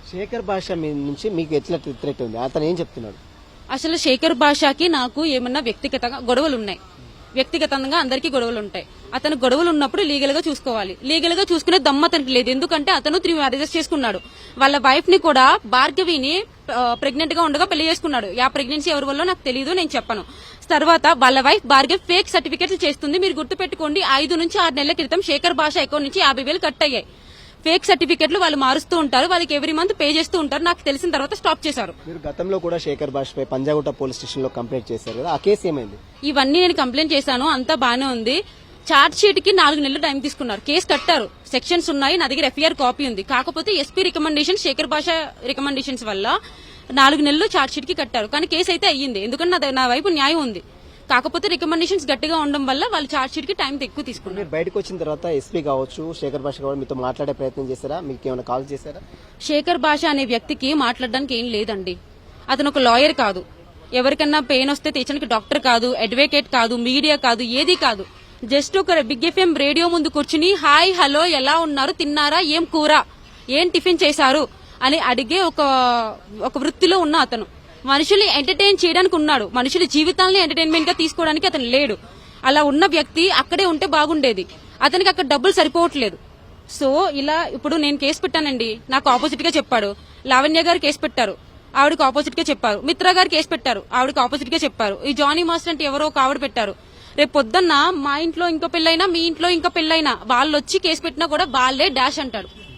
శేఖర్ భాష మీ నుంచి మీకు ఎట్లా థ్రెట్ ఉంది? అతను ఏం చెప్తున్నాడు? అసలు శేఖర్ భాషకి నాకు ఏమన్నా వ్యక్తిగతంగా గొడవలు ఉన్నాయి. వ్యక్తిగతంగా అందరికీ గొడవలు ఉంటాయి. అతను గొడవలు ఉన్నప్పుడు లీగల్ గా చూసుకోవాలి. లీగల్ గా చూసుకునే దమ్ము అతనికి లేదు. ఎందుకంటే అతను 3 మ్యారేజెస్ చేసుకున్నాడు. వాళ్ళ వైఫ్ ని కూడా భార్గవిని ప్రెగ్నెంట్ గా ఉండగా పెళ్లి చేసుకున్నాడు. ఆ ప్రెగ్నెన్సీ ఎవరి వల్ల నాకు తెలియదు, నేను చెప్పను. తర్వాత వాళ్ళ వైఫ్ భార్గవి ఫేక్ సర్టిఫికెట్లు చేస్తుంది. మీరు గుర్తుపెట్టుకోండి, 5 నుంచి 6 నెలల క్రితం శేఖర్ భాష అకౌంట్ నుంచి 50,000 కట్ అయ్యాయి. ఫేక్ సర్టిఫికెట్లు వాళ్ళు మారుస్తూ ఉంటారు. వాళ్ళకి ఎవ్రీ మంత్ పే చేస్తూ ఉంటారు. నాకు తెలిసిన తర్వాత స్టాప్ చేశారు. మీరు గతంలో కూడా శేఖర్ భాషపై పంజాగుట్ట పోలీస్ స్టేషన్ లో కంప్లైంట్ చేశారు కదా, ఆ కేసు ఏమైంది? ఇవన్నీ నేను కంప్లైంట్ చేశాను, అంతా బానే ఉంది. చార్జ్ షీట్ కి 4 నెలలు టైం తీసుకున్నారు. కేసు కట్టారు, సెక్షన్స్ ఉన్నాయి, నా దగ్గర ఎఫ్ఐఆర్ కాపీ ఉంది. కాకపోతే ఎస్పీ రికమెండేషన్, శేఖర్ భాష రికమెండేషన్స్ వల్ల 4 నెలలు చార్జ్ షీట్ కి కట్టారు. కానీ కేసు అయితే అయ్యింది, ఎందుకంటే నా వైపు న్యాయం ఉంది. కాకపోతే రికమెండేషన్స్ గట్టిగా ఉండడం వల్ల వాళ్ళు చార్జ్ షీట్ కి టైం ఎక్కువ తీసుకున్నారు. మీరు బయటకు వచ్చిన తర్వాత ఎస్పీ కావచ్చు, శేఖర్ భాష కావచ్చు, మీతో మాట్లాడే ప్రయత్నం చేశారా? మీకు ఏమైనా కాల్ చేశారా? శేఖర్ భాష అనే వ్యక్తికి మాట్లాడడానికి ఏం లేదండి. అతను ఒక లాయర్ కాదు, ఎవరికన్నా పెయిన్ వస్తే తెచ్చడానికి డాక్టర్ కాదు, అడ్వకేట్ కాదు, మీడియా కాదు, ఏది కాదు. జస్ట్ ఒక బిగ్ ఎఫ్ఎం రేడియో ముందు కూర్చుని హాయ్ హలో ఎలా ఉన్నారు, తిన్నారా, ఏం కూర, ఏం టిఫిన్ చేశారు అని అడిగే ఒక వృత్తిలో ఉన్న అతను. మనుషుల్ని ఎంటర్టైన్ చేయడానికి ఉన్నాడు, మనుషుల జీవితాలని ఎంటర్టైన్మెంట్ గా తీసుకోవడానికి అతను లేడు. అలా ఉన్న వ్యక్తి అక్కడే ఉంటే బాగుండేది. అతనికి అక్కడ డబ్బులు సరిపోవట్లేదు. సో ఇలా ఇప్పుడు నేను కేసు పెట్టానండి, నాకు ఆపోజిట్ గా చెప్పాడు. లావణ్య గారు కేసు పెట్టారు, ఆవిడకి ఆపోజిట్ గా చెప్పారు. మిత్ర గారు కేసు పెట్టారు, ఆవిడకి ఆపోజిట్ గా చెప్పారు. ఈ జానీ మాస్టర్ అంటే ఎవరో ఒక ఆవిడ పెట్టారు. రేపు పొద్దున్న మా ఇంట్లో ఇంకో పెళ్ళైనా, మీ ఇంట్లో ఇంకో పెళ్ళైనా వాళ్ళు వచ్చి కేసు పెట్టినా కూడా వాళ్ళే డాష్ అంటాడు.